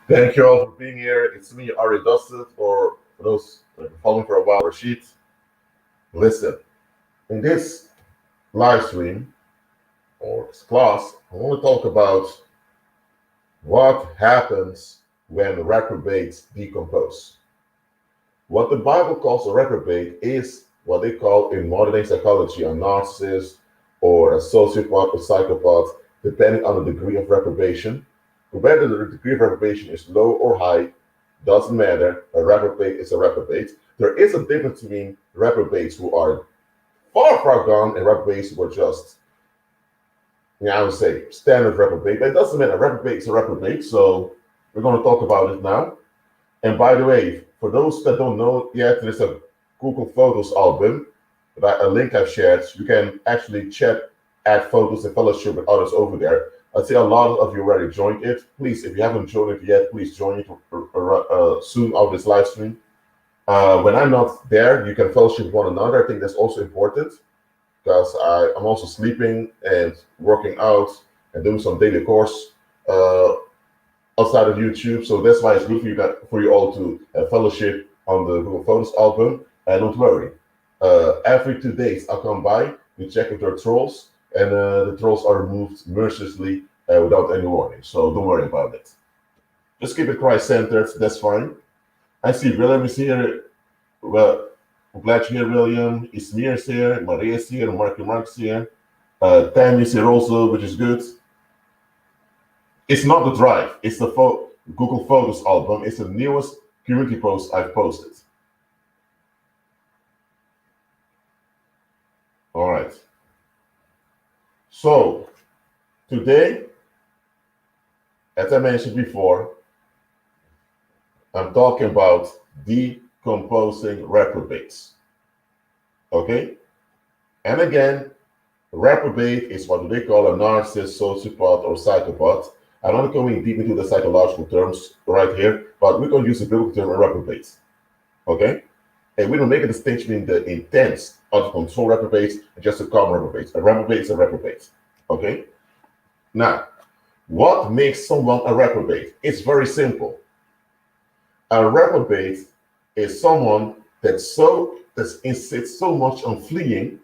Thank you all for being here. It's me, Ari Dustin, or for those that have been following for a while, Rashid. Listen, in this live stream or this class, I want to talk about what happens when reprobates decompose. What the Bible calls a reprobate is what they call in modern day psychology a narcissist or a sociopath or psychopath, depending on the degree of reprobation. Whether the degree of reprobation is low or high, doesn't matter. A reprobate is a reprobate. There is a difference between reprobates who are far, far gone and reprobates who are just, I would say, standard reprobate. But it doesn't matter. A reprobate is a reprobate. So we're going to talk about it now. And by the way, for those that don't know yet, there's a Google Photos album that a link I've shared. You can actually chat, add photos and fellowship with others over there. I see a lot of you already joined it. Please, if you haven't joined it yet, please join it soon of this live stream. When I'm not there, you can fellowship with one another. I think that's also important because I'm also sleeping and working out and doing some daily course outside of YouTube. So that's why it's good for you all to fellowship on the Google Photos album. And don't worry, every 2 days I'll come by, we check if there are trolls, and the trolls are removed mercilessly without any warning. So don't worry about it. Just keep it Christ-centered. That's fine. I see William is here. Well, I'm glad you're here, William. Ismir is here. Maria is here. Mark's here. Tammy is here also, which is good. It's not the drive. It's the Google Photos album. It's the newest community post I've posted. All right. So today, as I mentioned before, I'm talking about decomposing reprobates. Okay? And again, reprobate is what they call a narcissist, sociopath, or psychopath. I'm not going deep into the psychological terms right here, but we're going to use the biblical term reprobates. Okay? And we don't make a distinction in the intents of control reprobates and just the common reprobates. A reprobate is a reprobate. Okay? Now, what makes someone a reprobate? It's very simple. A reprobate is someone that insists so much on fleeing,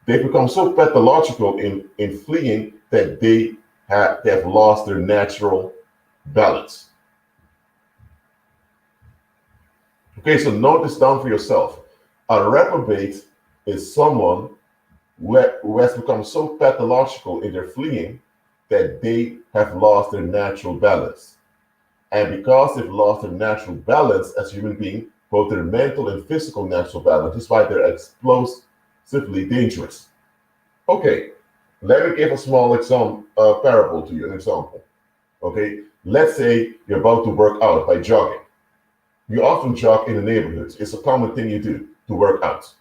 they become so pathological in fleeing that they have lost their natural balance. Okay, so note this down for yourself. A reprobate is someone who has become so pathological in their fleeing that they have lost their natural balance. And because they've lost their natural balance as a human being, both their mental and physical natural balance, is why they're explosively dangerous. Okay, let me give a small parable to you, an example. Okay, let's say you're about to work out by jogging. You often jog in the neighborhoods. It's a common thing you do to work out.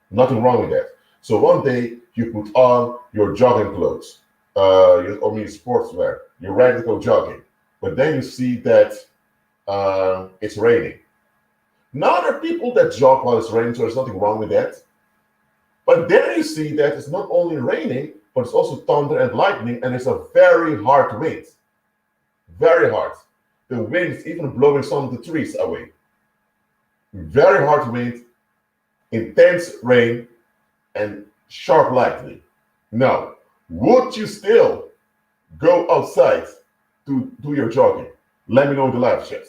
Nothing wrong with that. So one day you put on your jogging clothes, or maybe sportswear. You're ready to go jogging, but then you see that it's raining. Now there are people that jog while it's raining, so there's nothing wrong with that. But then you see that it's not only raining, but it's also thunder and lightning, and it's a very hard wind. Very hard. The wind is even blowing some of the trees away. Very hard wind, intense rain, and sharp lightning. Now, would you still go outside to do your jogging? Let me know in the live chat.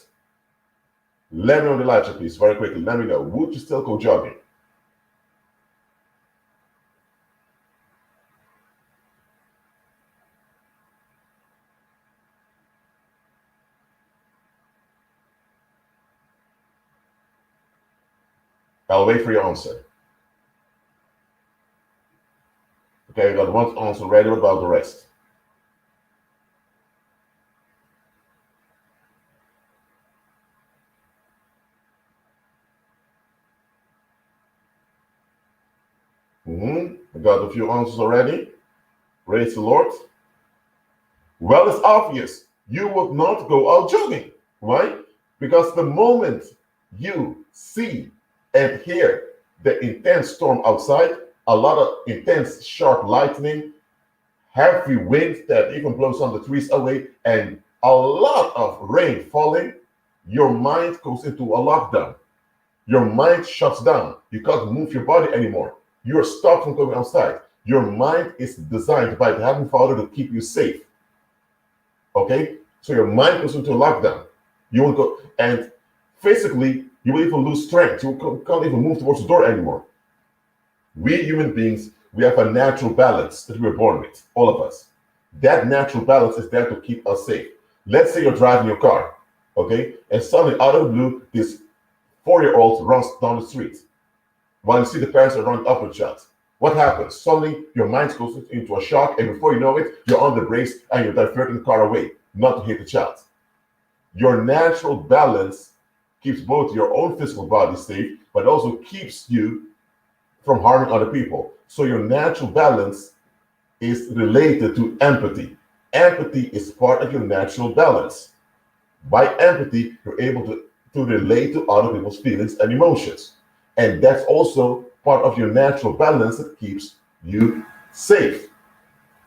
Let me know in the live chat, please, very quickly. Let me know. Would you still go jogging? I'll wait for your answer. Okay, I got one answer ready. What about the rest? I got a few answers already. Praise the Lord. Well, it's obvious. You would not go out jogging, right? Because the moment you see and hear the intense storm outside, a lot of intense sharp lightning, heavy wind that even blows some of the trees away, and a lot of rain falling, your mind goes into a lockdown. Your mind shuts down. You can't move your body anymore. You're stopped from going outside. Your mind is designed by the Heavenly Father to keep you safe. Okay? So your mind goes into lockdown. You will go, and physically, you will even lose strength. You can't even move towards the door anymore. We human beings, we have a natural balance that we were born with, all of us. That natural balance is there to keep us safe. Let's say you're driving your car, okay? And suddenly, out of the blue, this 4-year-old runs down the street while you see the parents are running up with shots. What happens? Suddenly, your mind goes into a shock, and before you know it, you're on the brakes and you're diverting the car away, not to hit the child. Your natural balance keeps both your own physical body safe, but also keeps you from harming other people. So your natural balance is related to empathy. Empathy is part of your natural balance. By empathy, you're able to relate to other people's feelings and emotions. And that's also part of your natural balance that keeps you safe.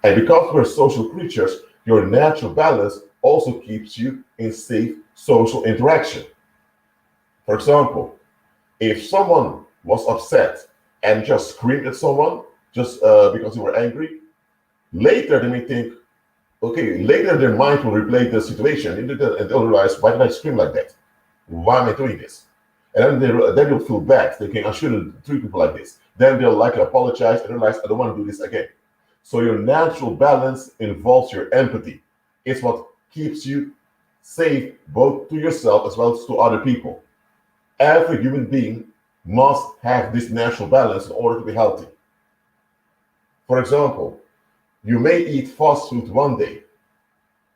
And because we're social creatures, your natural balance also keeps you in safe social interaction. For example, if someone was upset and just screamed at someone just because they were angry, later they may think, okay, later their mind will replay the situation and they'll realize, why did I scream like that? Why am I doing this? And then they'll feel bad, thinking, I shouldn't treat people like this. Then they'll likely apologize and realize, I don't want to do this again. So your natural balance involves your empathy. It's what keeps you safe, both to yourself as well as to other people. Every human being must have this natural balance in order to be healthy. For example, you may eat fast food one day,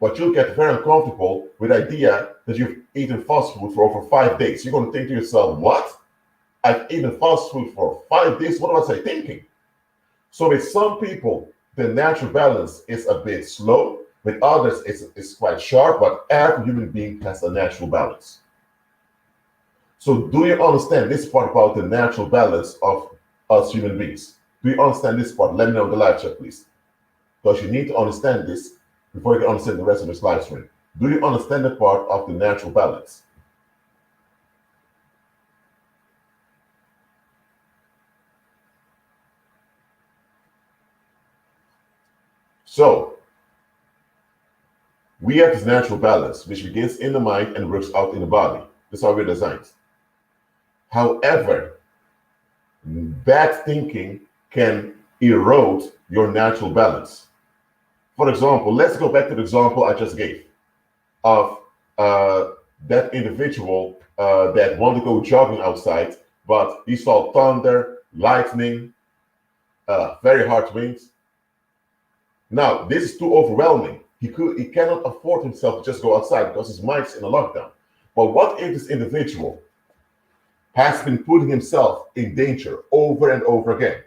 but you'll get very uncomfortable with the idea that you've eaten fast food for over 5 days. You're going to think to yourself, what? I've eaten fast food for 5 days? What was I thinking? So with some people, the natural balance is a bit slow. With others, it's quite sharp, but every human being has a natural balance. So do you understand this part about the natural balance of us human beings? Do you understand this part? Let me know in the live chat, please. Because you need to understand this before you can understand the rest of this live stream. Do you understand the part of the natural balance? So, we have this natural balance, which begins in the mind and works out in the body. That's how we're designed. However, bad thinking can erode your natural balance. For example, let's go back to the example I just gave of that individual that wanted to go jogging outside, but he saw thunder, lightning, very hard winds. Now, this is too overwhelming. He cannot afford himself to just go outside because his mind's in a lockdown. But what if this individual has been putting himself in danger over and over again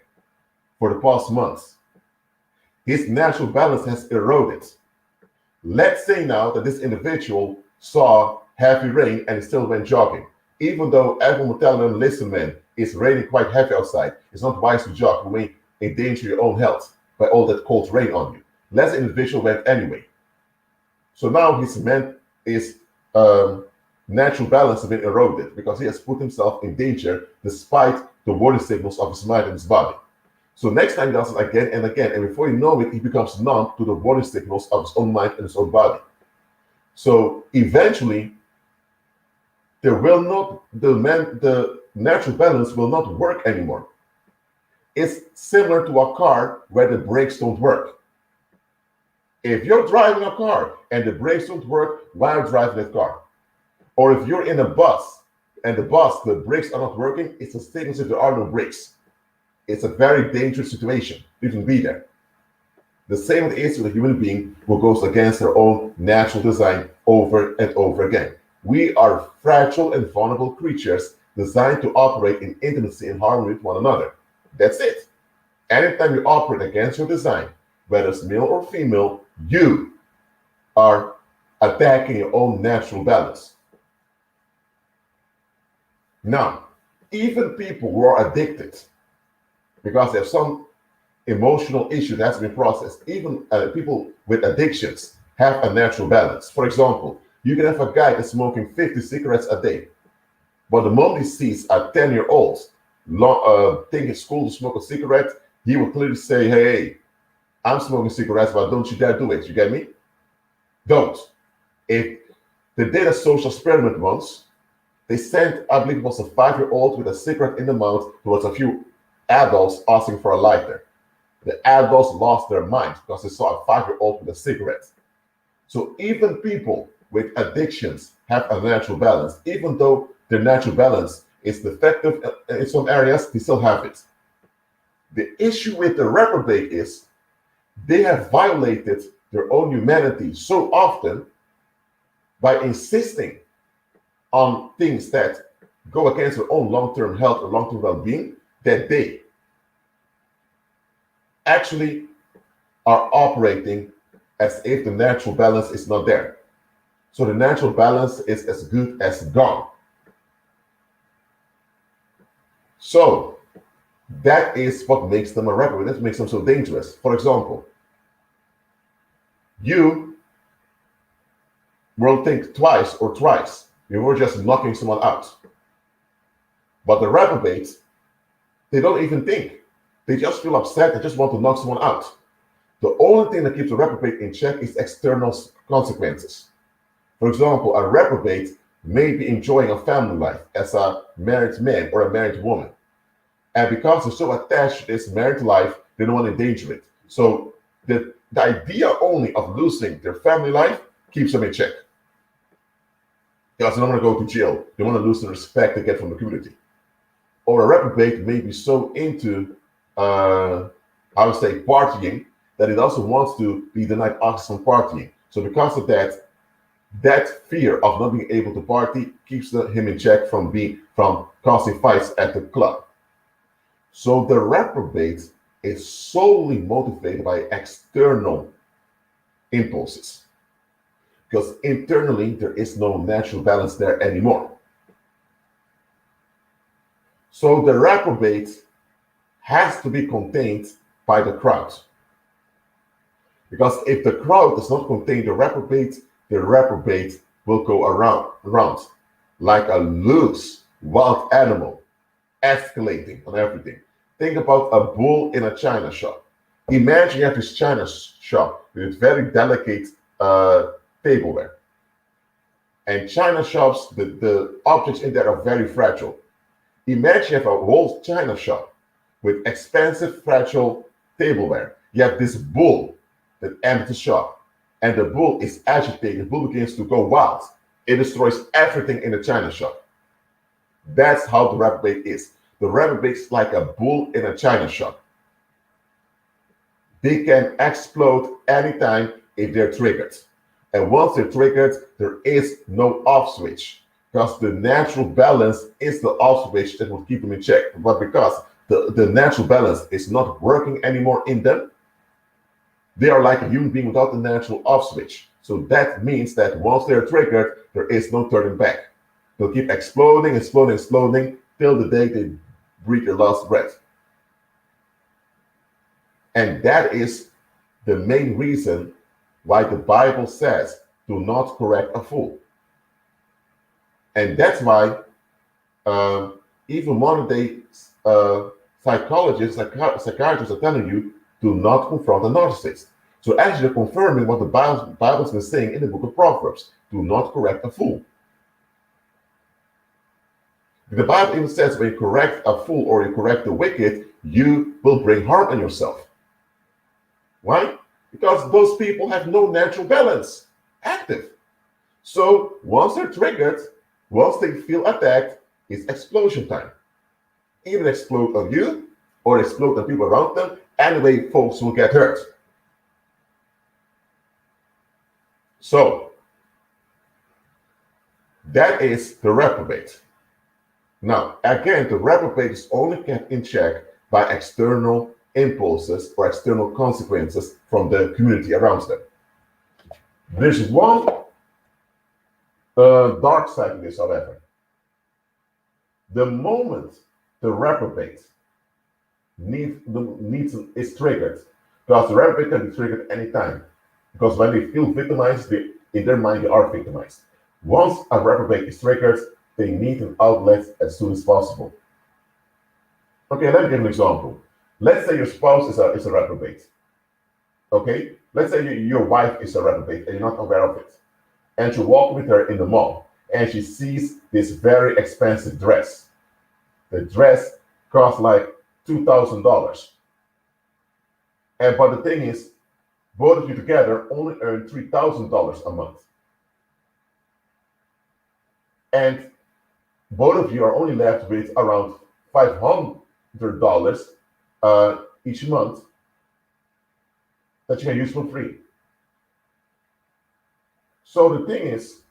for the past months? His natural balance has eroded. Let's say now that this individual saw heavy rain and he still went jogging. Even though everyone will tell him, listen man, it's raining quite heavy outside. It's not wise to jog. You may endanger your own health by all that cold rain on you. Let's individual went anyway. So now his natural balance has been eroded because he has put himself in danger despite the warning signals of his mind and his body. So next time he does it again and again, and before you know it, he becomes numb to the warning signals of his own mind and his own body. So eventually, the natural balance will not work anymore. It's similar to a car where the brakes don't work. If you're driving a car and the brakes don't work while you're driving that car, or if you're in a bus and the brakes are not working, it's a signal that there are no brakes. It's a very dangerous situation. You can be there. The same is with a human being who goes against their own natural design over and over again. We are fragile and vulnerable creatures designed to operate in intimacy and harmony with one another. That's it. Anytime you operate against your design, whether it's male or female, you are attacking your own natural balance. Now, even people who are addicted, because they have some emotional issue that has been processed, even people with addictions, have a natural balance. For example, you can have a guy that's smoking 50 cigarettes a day, but the moment he sees a 10-year-old think it's cool to smoke a cigarette, he will clearly say, hey, I'm smoking cigarettes, but don't you dare do it. You get me? Don't. If they did a social experiment once, they sent, I believe it was a 5-year-old with a cigarette in the mouth towards a few adults asking for a lighter. The adults lost their minds because they saw a 5-year-old with a cigarette. So even people with addictions have a natural balance. Even though their natural balance is defective in some areas, they still have it. The issue with the reprobate is they have violated their own humanity so often by insisting on things that go against their own long-term health or long-term well-being that they actually are operating as if the natural balance is not there. So the natural balance is as good as gone. So that is what makes them a reprobate. That makes them so dangerous. For example, you will think twice or thrice. You were just knocking someone out. But the reprobates, they don't even think. They just feel upset. They just want to knock someone out. The only thing that keeps a reprobate in check is external consequences. For example, a reprobate may be enjoying a family life as a married man or a married woman. And because they're so attached to this married life, they don't want to endanger it. So the idea only of losing their family life keeps them in check. Because they don't want to go to jail. They want to lose the respect they get from the community. Or a reprobate may be so into, I would say, partying, that it also wants to be denied access from partying. So because of that, that fear of not being able to party keeps him in check from causing fights at the club. So the reprobate is solely motivated by external impulses, because internally there is no natural balance there anymore. So the reprobate has to be contained by the crowd. Because if the crowd does not contain the reprobate will go around like a loose wild animal, escalating on everything. Think about a bull in a china shop. Imagine you have this china shop with very delicate tableware. And china shops, the objects in there are very fragile. Imagine you have a whole china shop with expensive, fragile tableware. You have this bull that enters the shop, and the bull is agitated. The bull begins to go wild. It destroys everything in the china shop. That's how the reprobate is. The reprobate is like a bull in a china shop. They can explode anytime if they're triggered. And once they're triggered, there is no off switch, because the natural balance is the off switch that will keep them in check. But because the natural balance is not working anymore in them, they are like a human being without the natural off switch. So that means that once they're triggered, there is no turning back. They'll keep exploding, exploding, exploding till the day they breathe their last breath. And that is the main reason why the Bible says, do not correct a fool. And that's why even modern day psychologists, psychiatrists are telling you, do not confront a narcissist. So actually they're confirming what the Bible's been saying in the book of Proverbs. Do not correct a fool. The Bible even says when you correct a fool or you correct the wicked, you will bring harm on yourself. Why? Because those people have no natural balance active. So once they're triggered, once they feel attacked, it's explosion time. Either explode on you or explode on people around them. Anyway, folks will get hurt. So that is the reprobate. Now, again, the reprobate is only kept in check by external impulses or external consequences from the community around them. There's one dark side of this, however. The moment the reprobate is triggered, because the reprobate can be triggered anytime. Because when they feel victimized, in their mind, they are victimized. Once a reprobate is triggered, they need an outlet as soon as possible. Okay, let me give an example. Let's say your spouse is a reprobate. Okay, let's say your wife is a reprobate and you're not aware of it. And you walk with her in the mall and she sees this very expensive dress. The dress costs like $2,000. But the thing is, both of you together only earn $3,000 a month. And both of you are only left with around $500 each month that you can use for free. So the thing is,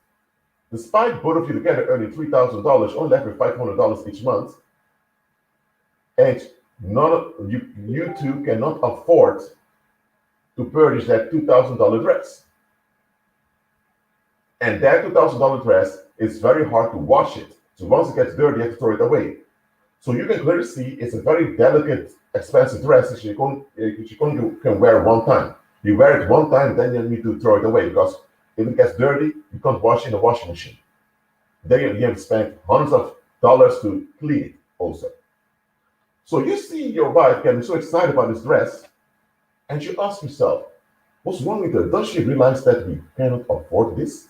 despite both of you together earning $3,000, only left with $500 each month, and you two cannot afford to purchase that $2,000 dress. And that $2,000 dress is very hard to wash it. So once it gets dirty, you have to throw it away. So you can clearly see it's a very delicate, expensive dress that you can wear one time. You wear it one time, then you need to throw it away because if it gets dirty, you can't wash it in the washing machine. Then you have to spend hundreds of dollars to clean it also. So you see your wife getting so excited about this dress, and you ask yourself, what's wrong with her? Does she realize that we cannot afford this?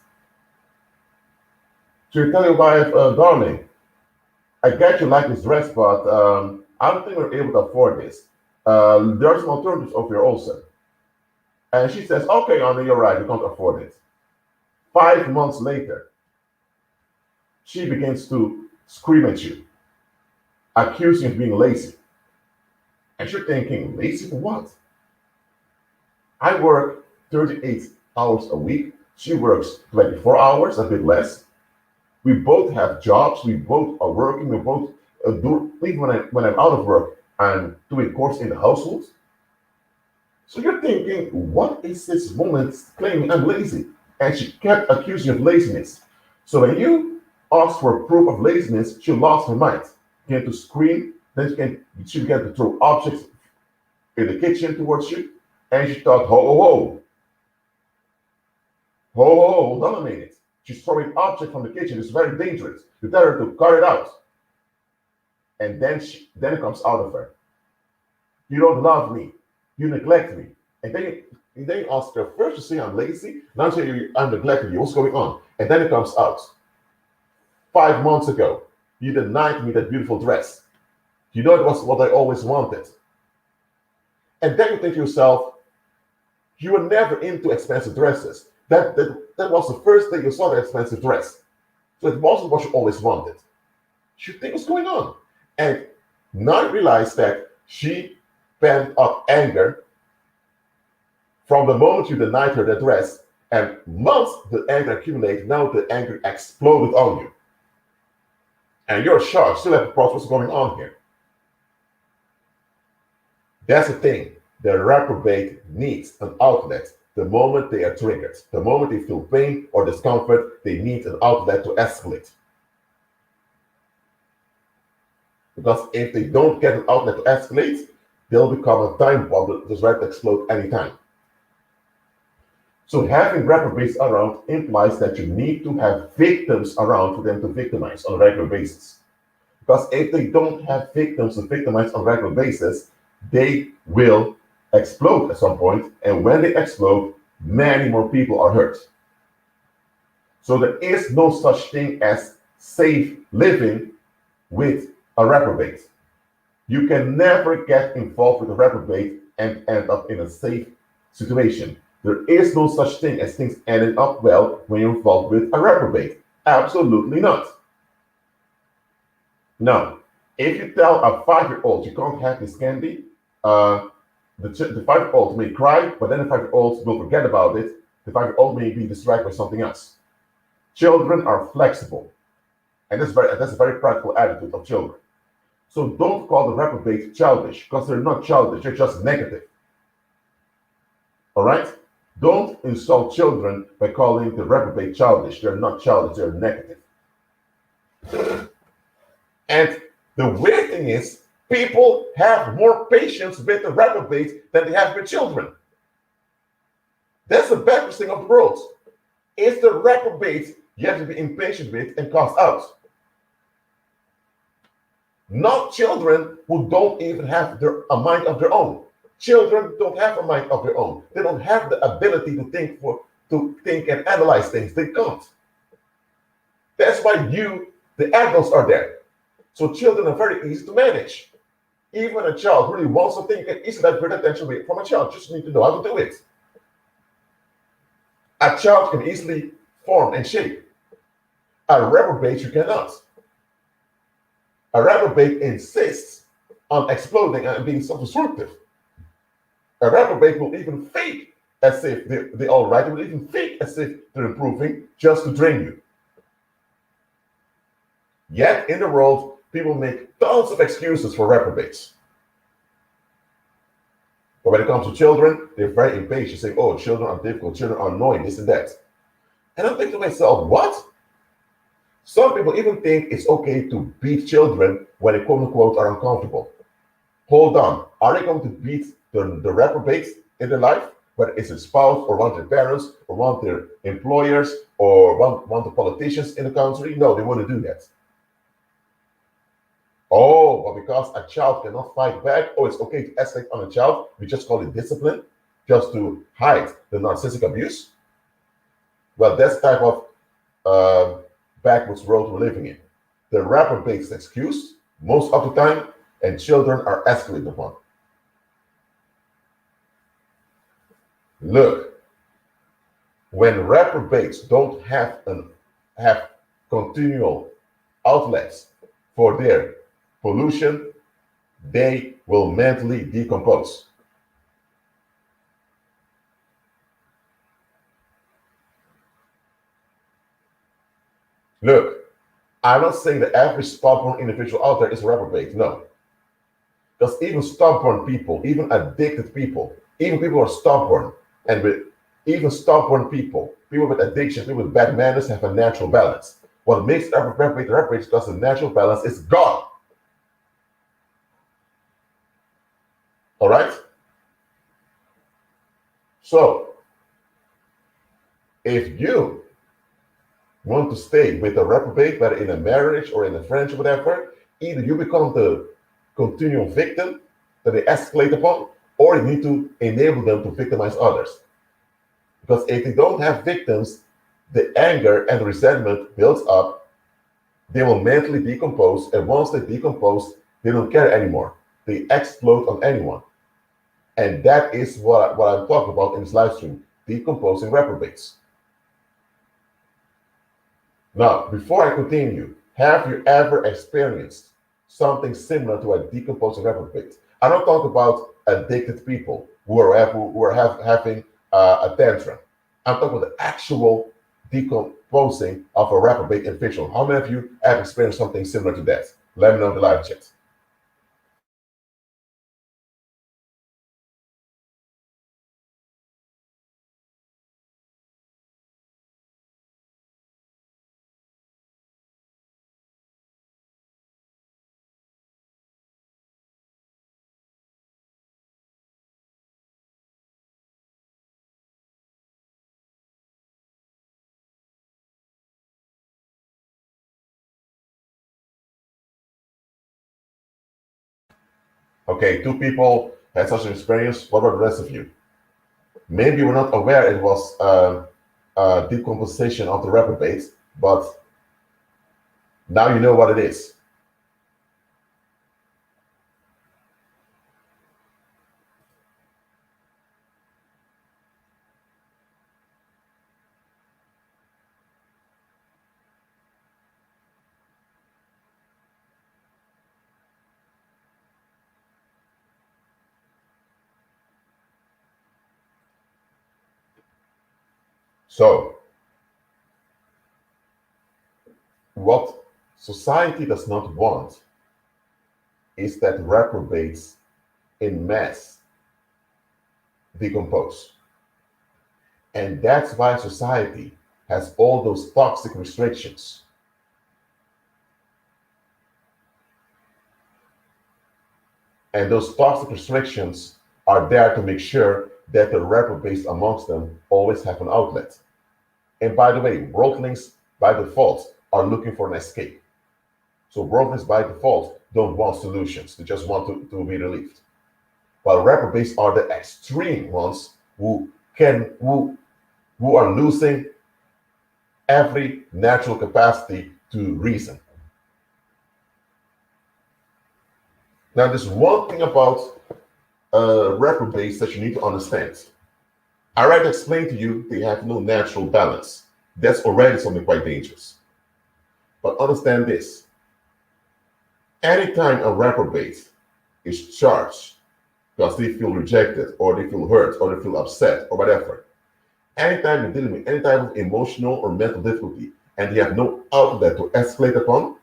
So you tell your wife, darling, I get you like this dress, but I don't think we're able to afford this. There are some alternatives over here also. And she says, okay, honey, you're right, we can't afford it. 5 months later, she begins to scream at you, accusing you of being lazy. And you're thinking, lazy for what? I work 38 hours a week. She works 24 hours, a bit less. We both have jobs. We both are working. We both do. Even when I'm out of work, I'm doing course in the household. So you're thinking, what is this woman claiming I'm lazy? And she kept accusing you of laziness. So when you asked for proof of laziness, she lost her mind. She began to scream. Then she began to throw objects in the kitchen towards you. And she thought, ho, hold on a minute. She's throwing objects from the kitchen. It's very dangerous. You tell her to cut it out. And then it comes out of her. You don't love me. You neglect me. And then you ask her first to say I'm lazy. Now say I'm neglecting you. What's going on? And then it comes out. 5 months ago, you denied me that beautiful dress. You know it was what I always wanted. And then you think to yourself, you were never into expensive dresses. That was the first day you saw the expensive dress. So it wasn't what you always wanted. You think what's going on? And now you realize that she pent up anger from the moment you denied her the dress, and months the anger accumulated, now the anger exploded on you. And you're shocked, still have to process what's going on here. That's the thing. The reprobate needs an outlet the moment they are triggered. The moment they feel pain or discomfort, they need an outlet to escalate. Because if they don't get an outlet to escalate, they'll become a time bomb that's ready to explode anytime. So having reprobates around implies that you need to have victims around for them to victimize on a regular basis. Because if they don't have victims to victimize on a regular basis, they will explode at some point, and when they explode, many more people are hurt. So there is no such thing as safe living with a reprobate. You can never get involved with a reprobate and end up in a safe situation. There is no such thing as things ending up well when you're involved with a reprobate. Absolutely not. Now, if you tell a 5-year-old you can't have this candy, the 5-year-old may cry, but then the 5-year-old will forget about it. The 5-year-old may be distracted by something else. Children are flexible, and that's a very practical attitude of children. So don't call the reprobate childish, because they're not childish, they're just negative. All right? Don't insult children by calling the reprobate childish. They're not childish, they're negative. And the weird thing is, people have more patience with the reprobates than they have with children. That's the backwards thing of the world. It's the reprobates you have to be impatient with and cast out. Not children who don't even have a mind of their own. Children don't have a mind of their own. They don't have the ability to think and analyze things. They can't. That's why the adults, are there. So children are very easy to manage. Even when a child really wants something, you can easily divert attention away from a child. Just need to know how to do it. A child can easily form and shape. A reprobate, you cannot. A reprobate insists on exploding and being self-destructive. A reprobate will even fake as if they're all right. They will even fake as if they're improving just to drain you. Yet in the world, people make tons of excuses for reprobates. But when it comes to children, they're very impatient, saying, oh, children are difficult, children are annoying, this and that. And I'm thinking to myself, what? Some people even think it's okay to beat children when they, quote unquote, are uncomfortable. Hold on. Are they going to beat the reprobates in their life? Whether it's a spouse or one of their parents or one of their employers or one of the politicians in the country? No, they wouldn't do that. Oh, but because a child cannot fight back, oh, it's okay to escalate on a child. We just call it discipline, just to hide the narcissistic abuse. Well, that's the type of backwards world we're living in. The reprobate's excuse most of the time, and children are escalated upon. Look, when reprobates don't have continual outlets for their pollution, they will mentally decompose. Look, I'm not saying the average stubborn individual out there is a reprobate, no. Because even stubborn people, even addicted people, even people who are stubborn, and with even stubborn people with addiction, people with bad manners have a natural balance. What makes every reprobate is because the natural balance is gone. All right? So, if you want to stay with a reprobate, whether in a marriage or in a friendship, whatever, either you become the continual victim that they escalate upon, or you need to enable them to victimize others. Because if they don't have victims, the anger and the resentment builds up, they will mentally decompose, and once they decompose, they don't care anymore. They explode on anyone. And that is what I'm talking about in this live stream, decomposing reprobates. Now, before I continue, have you ever experienced something similar to a decomposing reprobate? I don't talk about addicted people who are having a tantrum. I'm talking about the actual decomposing of a reprobate individual. How many of you have experienced something similar to that? Let me know in the live chat. Okay, 2 people had such an experience. What about the rest of you? Maybe you were not aware it was decomposition of the reprobates, but now you know what it is. So, what society does not want is that reprobates in mass decompose. And that's why society has all those toxic restrictions. And those toxic restrictions are there to make sure that the reprobates amongst them always have an outlet. And by the way, worldlings by default are looking for an escape. So worldlings by default don't want solutions. They just want to be relieved. But reprobates are the extreme ones who are losing every natural capacity to reason. Now, there's one thing about reprobates that you need to understand. I already explained to you they have no natural balance. That's already something quite dangerous. But understand this. Anytime a reprobate is charged because they feel rejected or they feel hurt or they feel upset or whatever, anytime they're dealing with any type of emotional or mental difficulty and they have no outlet to escalate upon,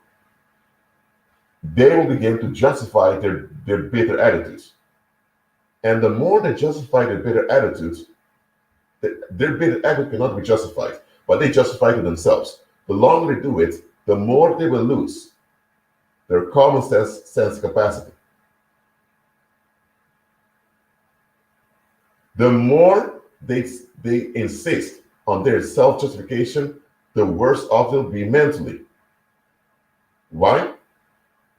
they will begin to justify their bitter attitudes. And the more they justify their bitter attitudes, their bitter attitude cannot be justified, but they justify it to themselves. The longer they do it, the more they will lose their common sense capacity. The more they insist on their self-justification, the worse off they'll be mentally. Why?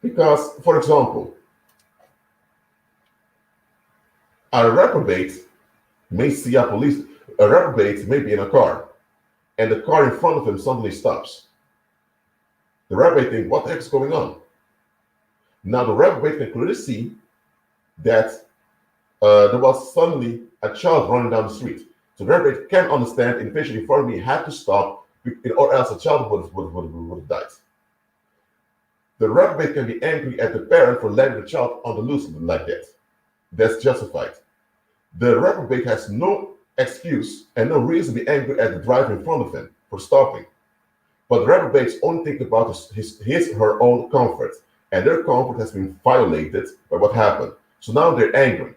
Because, for example, a reprobate may see a reprobate may be in a car, and the car in front of him suddenly stops. The reprobate thinks, what the heck is going on? Now the reprobate can clearly see that there was suddenly a child running down the street. So the reprobate can understand the individual in front of me had to stop, or else a child would have died. The reprobate can be angry at the parent for letting the child on the loose like that. That's justified. The reprobate has no excuse and no reason to be angry at the driver in front of him for stopping. But the reprobates only think about her own comfort, and their comfort has been violated by what happened. So now they're angry.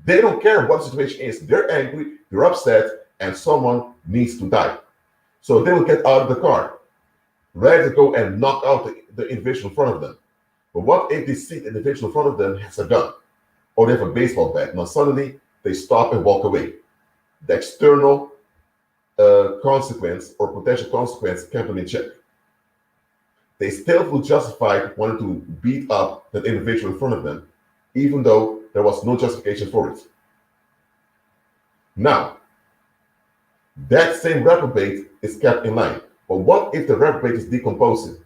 They don't care what the situation is. They're angry, they're upset, and someone needs to die. So they will get out of the car, ready to go and knock out the individual in front of them. But what if they see the individual in front of them has a gun or they have a baseball bat? Now suddenly they stop and walk away. The external consequence or potential consequence can't be in check. They still feel justified wanting to beat up that individual in front of them, even though there was no justification for it. Now, that same reprobate is kept in line. But what if the reprobate is decomposing?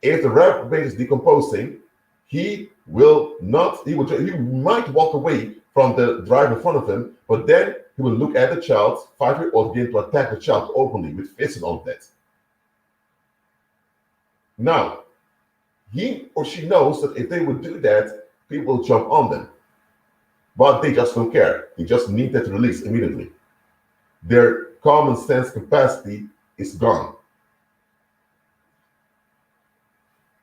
If the reprobate is decomposing, he might walk away from the driver in front of him, but then he will look at the child, 5-year-old, begin to attack the child openly with fists and all that. Now, he or she knows that if they would do that, people will jump on them. But they just don't care. They just need that release immediately. Their common sense capacity is gone.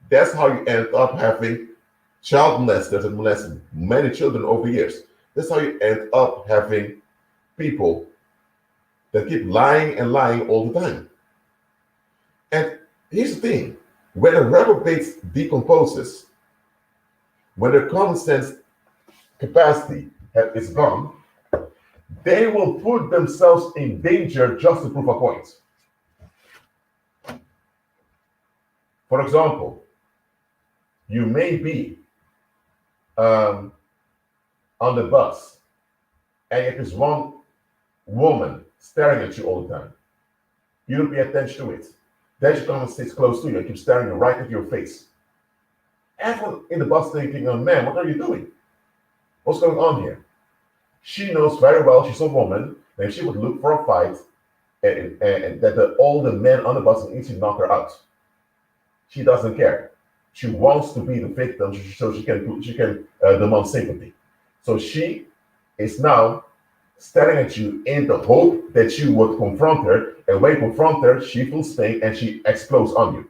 That's how you end up having child molesters and molested many children over years. That's how you end up having people that keep lying and lying all the time. And here's the thing. When a reprobate decomposes, when their common sense capacity is gone, they will put themselves in danger just to prove a point. For example, you may be on the bus, and if there's one woman staring at you all the time, you don't pay attention to it. Then she comes and sits close to you and keeps staring right at your face. Everyone in the bus thinking, oh man, what are you doing? What's going on here? She knows very well she's a woman, and she would look for a fight, and that all the men on the bus will easily knock her out. She doesn't care. She wants to be the victim, so she can demand sympathy. So she is now staring at you in the hope that you would confront her, and when you confront her, she feels pain and she explodes on you.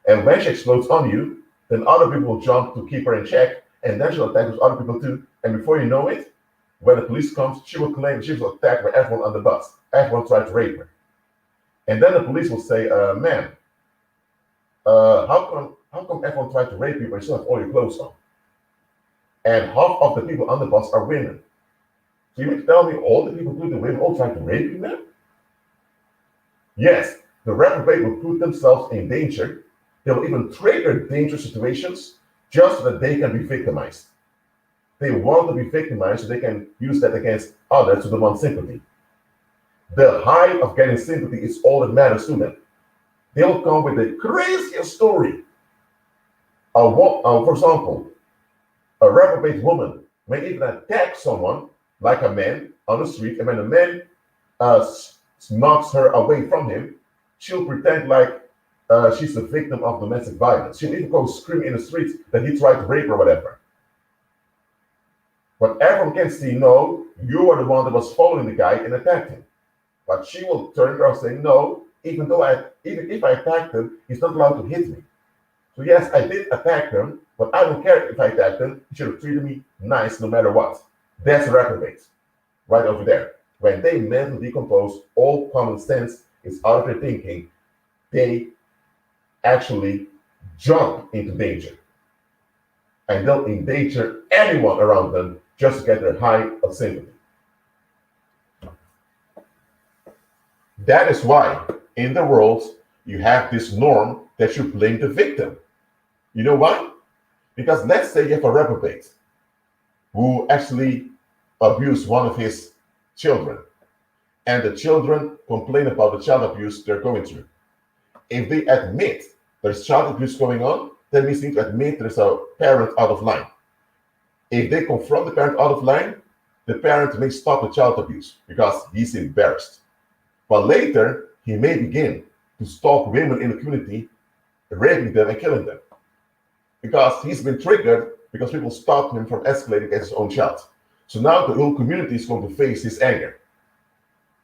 And when she explodes on you, then other people will jump to keep her in check, and then she'll attack those other people too. And before you know it, when the police comes, she will claim she was attacked by everyone on the bus. Everyone tried to rape her. And then the police will say, ma'am, how come everyone tried to rape you but you still have all your clothes on? And half of the people on the bus are women. So you mean to tell me all the people do the women all trying to rape them? Yes, the reprobate will put themselves in danger. They will even trigger dangerous situations just so that they can be victimized. They want to be victimized so they can use that against others to demand sympathy. The high of getting sympathy is all that matters to them. They'll come with the craziest story. For example, a reprobate woman may even attack someone, like a man, on the street, and when the man knocks her away from him, she'll pretend like she's a victim of domestic violence. She'll even go screaming in the streets that he tried to rape her or whatever. But everyone can see, no, you are the one that was following the guy and attacked him. But she will turn around saying, no, even if I attacked him, he's not allowed to hit me. So yes, I did attack him, but I don't care if I attacked him. He should have treated me nice no matter what. That's reprobate, right over there. When they mentally decompose, all common sense is out of their thinking. They actually jump into danger. And they'll endanger anyone around them just to get their high of sympathy. That is why in the world you have this norm that you blame the victim. You know why? Because let's say you have a reprobate who actually abused one of his children, and the children complain about the child abuse they're going through. If they admit there's child abuse going on, that means they need to admit there's a parent out of line. If they confront the parent out of line, the parent may stop the child abuse because he's embarrassed. But later, he may begin to stalk women in the community, raping them and killing them. Because he's been triggered because people stopped him from escalating against his own child. So now the whole community is going to face his anger.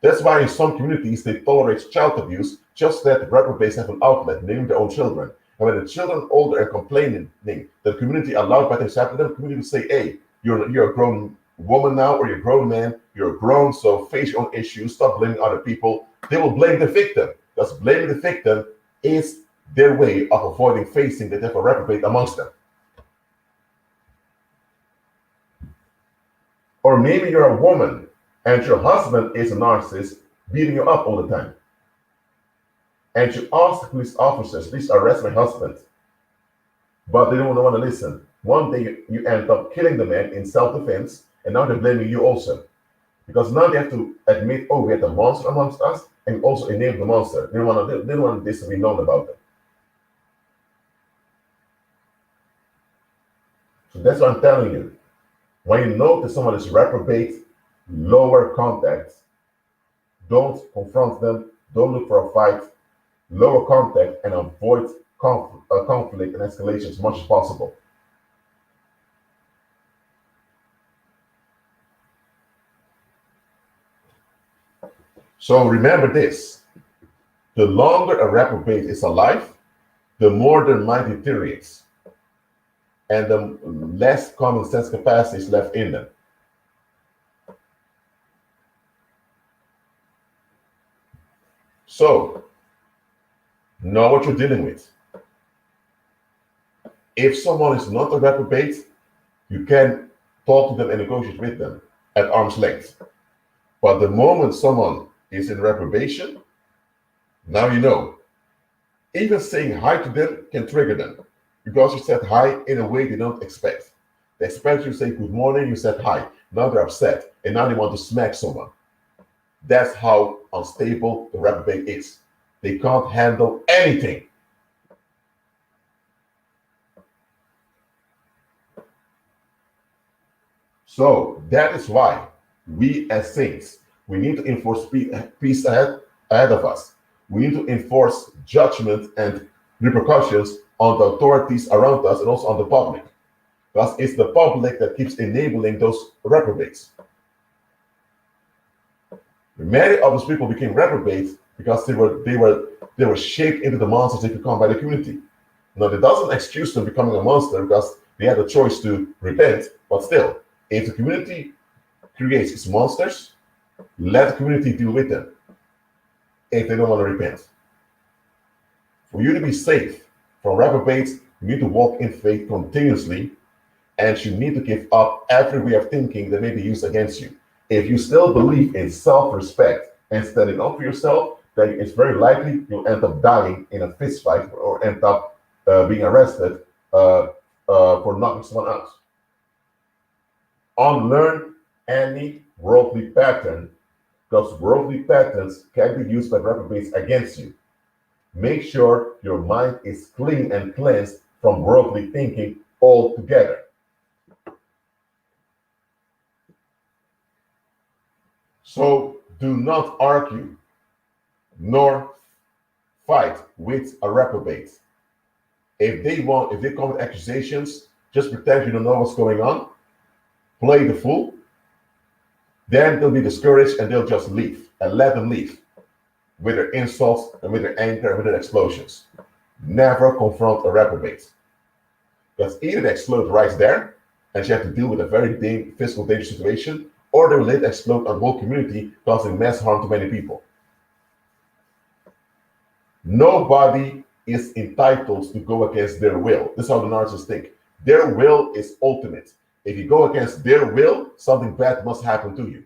That's why in some communities they tolerate child abuse just that reprobates have an outlet, naming their own children. And when the children are older and complaining, the community allowed bad things happen, then the community will say, hey, you're a grown woman now, or you're a grown man, you're grown, so face your own issues, stop blaming other people. They will blame the victim. Because blaming the victim is their way of avoiding facing that they have a reprobate amongst them. Or maybe you're a woman and your husband is a narcissist beating you up all the time. And you ask the police officers, please arrest my husband. But they don't want to listen. One day you end up killing the man in self-defense, and now they're blaming you also. Because now they have to admit, oh, we had a monster amongst us, and also enable the monster. They don't want this to be known about them. So that's what I'm telling you. When you notice someone is reprobate, lower contact. Don't confront them. Don't look for a fight. Lower contact and avoid conflict and escalation as much as possible. So remember this. The longer a reprobate is alive, the more their mind deteriorates, and the less common sense capacity is left in them. So, know what you're dealing with. If someone is not a reprobate, you can talk to them and negotiate with them at arm's length. But the moment someone is in reprobation, now you know. Even saying hi to them can trigger them because you said hi in a way they don't expect. They expect you to say good morning, you said hi. Now they're upset and now they want to smack someone. That's how unstable the reprobate is. They can't handle anything. So that is why we as saints, we need to enforce peace ahead of us. We need to enforce judgment and repercussions on the authorities around us and also on the public. Because it's the public that keeps enabling those reprobates. Many of those people became reprobates because they were shaped into the monsters they become by the community. Now, that doesn't excuse them becoming a monster because they had a choice to repent, but still, if the community creates its monsters, let the community deal with them if they don't want to repent. For you to be safe from reprobates, you need to walk in faith continuously, and you need to give up every way of thinking that may be used against you. If you still believe in self-respect and standing up for yourself, then it's very likely you'll end up dying in a fist fight or end up being arrested for knocking someone out. Unlearn any worldly pattern, because worldly patterns can be used by reprobates against you. Make sure your mind is clean and cleansed from worldly thinking altogether. So do not argue nor fight with a reprobate. If they come with accusations, just pretend you don't know what's going on, play the fool, then they'll be discouraged and they'll just leave, and let them leave with their insults and with their anger and with their explosions. Never confront a reprobate, because either they explode right there and you have to deal with a very physical dangerous situation, or they will later explode on the whole community, causing mass harm to many people. Nobody is entitled to go against their will. This is how the narcissists think. Their will is ultimate. If you go against their will, something bad must happen to you.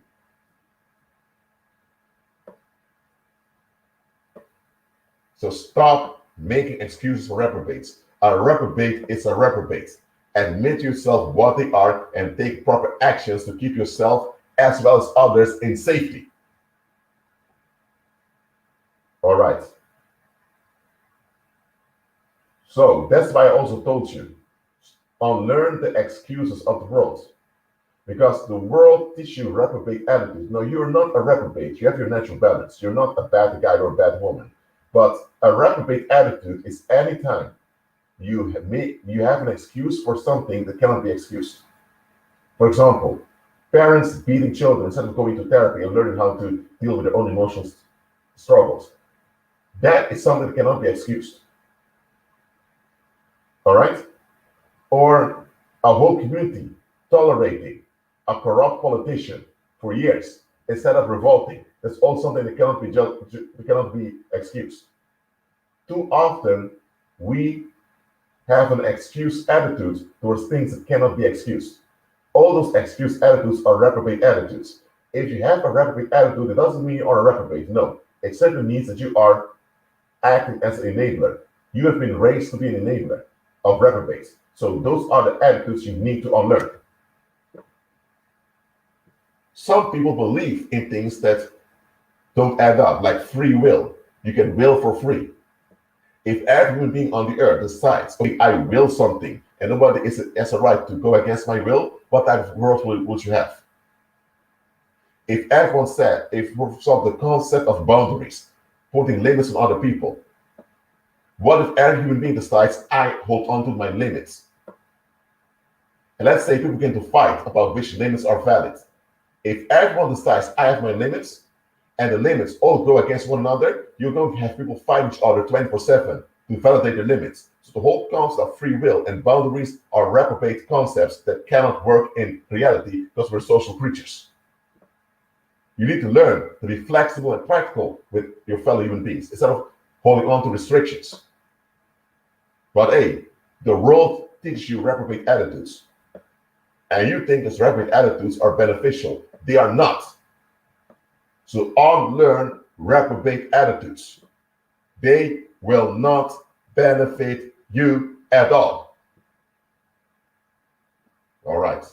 So stop making excuses for reprobates. A reprobate is a reprobate. Admit to yourself what they are and take proper actions to keep yourself as well as others in safety. All right. So that's why I also told you, unlearn the excuses of the world. Because the world teaches you reprobate attitudes. No, you're not a reprobate. You have your natural balance. You're not a bad guy or a bad woman. But a reprobate attitude is anytime you have an excuse for something that cannot be excused. For example, parents beating children instead of going to therapy and learning how to deal with their own emotional struggles. That is something that cannot be excused. All right? Or a whole community tolerating a corrupt politician for years instead of revolting. That's all something that cannot be excused. Too often, we have an excuse attitude towards things that cannot be excused. All those excuse attitudes are reprobate attitudes. If you have a reprobate attitude, it doesn't mean you are a reprobate. No, it simply means that you are acting as an enabler. You have been raised to be an enabler of reprobates. So those are the attitudes you need to unlearn. Some people believe in things that don't add up, like free will. You can will for free. If every human being on the earth decides, okay, I will something, and nobody has a right to go against my will, what type of world would you have? If everyone said, if we solve the concept of boundaries, putting limits on other people, what if every human being decides, I hold on to my limits? And let's say people begin to fight about which limits are valid. If everyone decides, I have my limits, and the limits all go against one another, you're going to have people fight each other 24/7 to validate their limits. So the whole concept of free will and boundaries are reprobate concepts that cannot work in reality because we're social creatures. You need to learn to be flexible and practical with your fellow human beings instead of holding on to restrictions. But hey, the world teaches you reprobate attitudes. And you think those reprobate attitudes are beneficial. They are not. So unlearn reprobate attitudes. They will not benefit you at all. All right.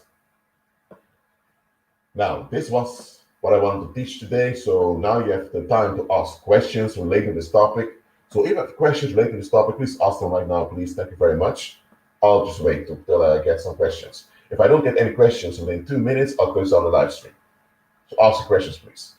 Now, this was what I wanted to teach today. So now you have the time to ask questions related to this topic. So if you have questions related to this topic, please ask them right now, please. Thank you very much. I'll just wait until I get some questions. If I don't get any questions within 2 minutes, I'll close down the live stream. So ask the questions, please.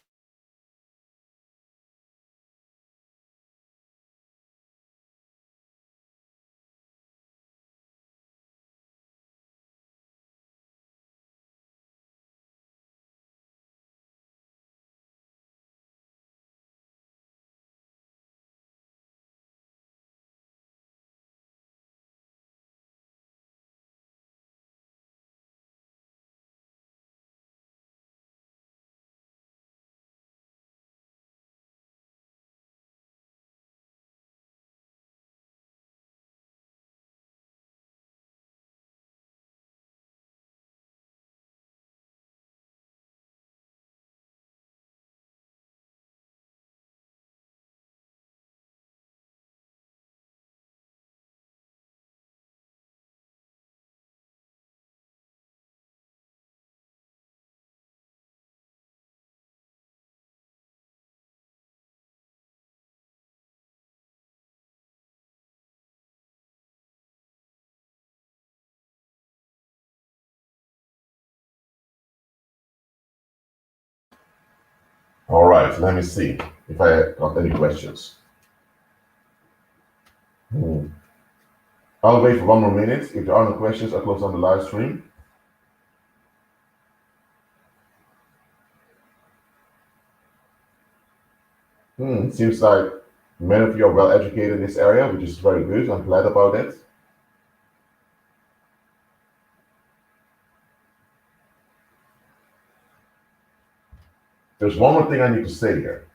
All right, let me see if I got any questions. I'll wait for 1 more minute. If there are no questions, I'll close on the live stream. Seems like many of you are well educated in this area, which is very good. I'm glad about it. There's one more thing I need to say here.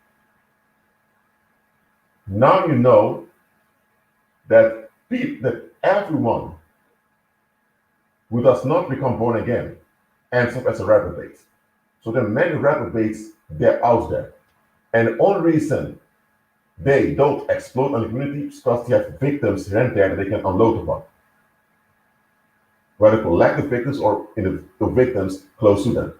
Now you know that everyone who does not become born again ends up as a reprobate. So there are many reprobates they're out there. And the only reason they don't explode on the community is because they have victims here and there that they can unload upon. Whether collective victims or in the victims close to them.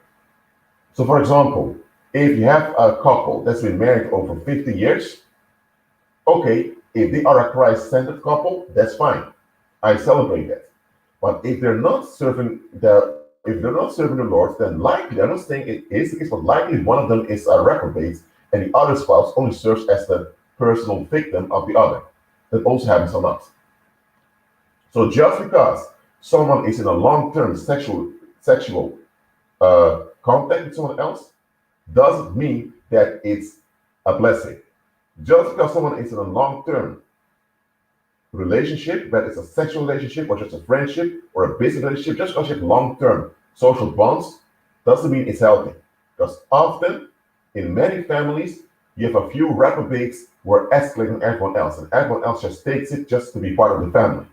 So for example, if you have a couple that's been married over 50 years, okay, if they are a Christ-centered couple, that's fine. I celebrate that. But if they're not serving the Lord, then likely, I'm not saying it is the case, but likely one of them is a reprobate, and the other spouse only serves as the personal victim of the other. That also happens a lot. So just because someone is in a long-term sexual contact with someone else doesn't mean that it's a blessing. Just because someone is in a long-term relationship, whether it's a sexual relationship or just a friendship or a business relationship, just because you have long-term social bonds, doesn't mean it's healthy. Because often, in many families, you have a few reprobates who are escalating everyone else, and everyone else just takes it just to be part of the family.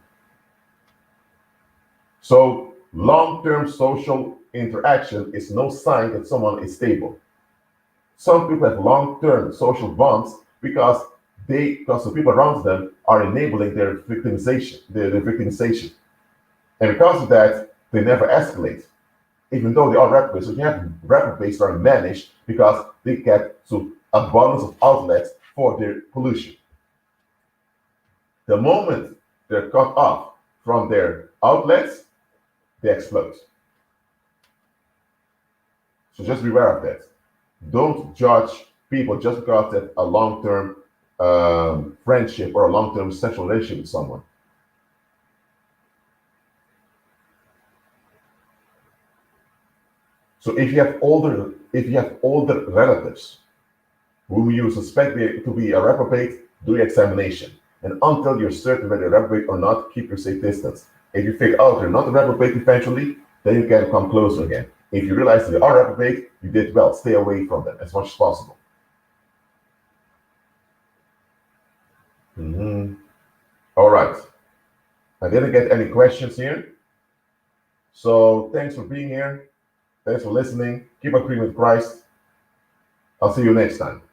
So long-term social interaction is no sign that someone is stable. Some people have long-term social bonds because the people around them are enabling their victimization, and because of that, they never escalate, even though they are reprobates. So you have reprobates that are managed because they get to abundance of outlets for their pollution. The moment they're cut off from their outlets, they explode. So just beware of that. Don't judge people just because they have a long-term friendship or a long-term sexual relationship with someone. So if you have older relatives whom you suspect to be a reprobate, do your examination. And until you're certain whether you're a reprobate or not, keep your safe distance. If you figure out they're not a reprobate eventually, then you can come closer again. If you realize they are reprobate, you did well. Stay away from them as much as possible. All right. I didn't get any questions here. So thanks for being here. Thanks for listening. Keep agreeing with Christ. I'll see you next time.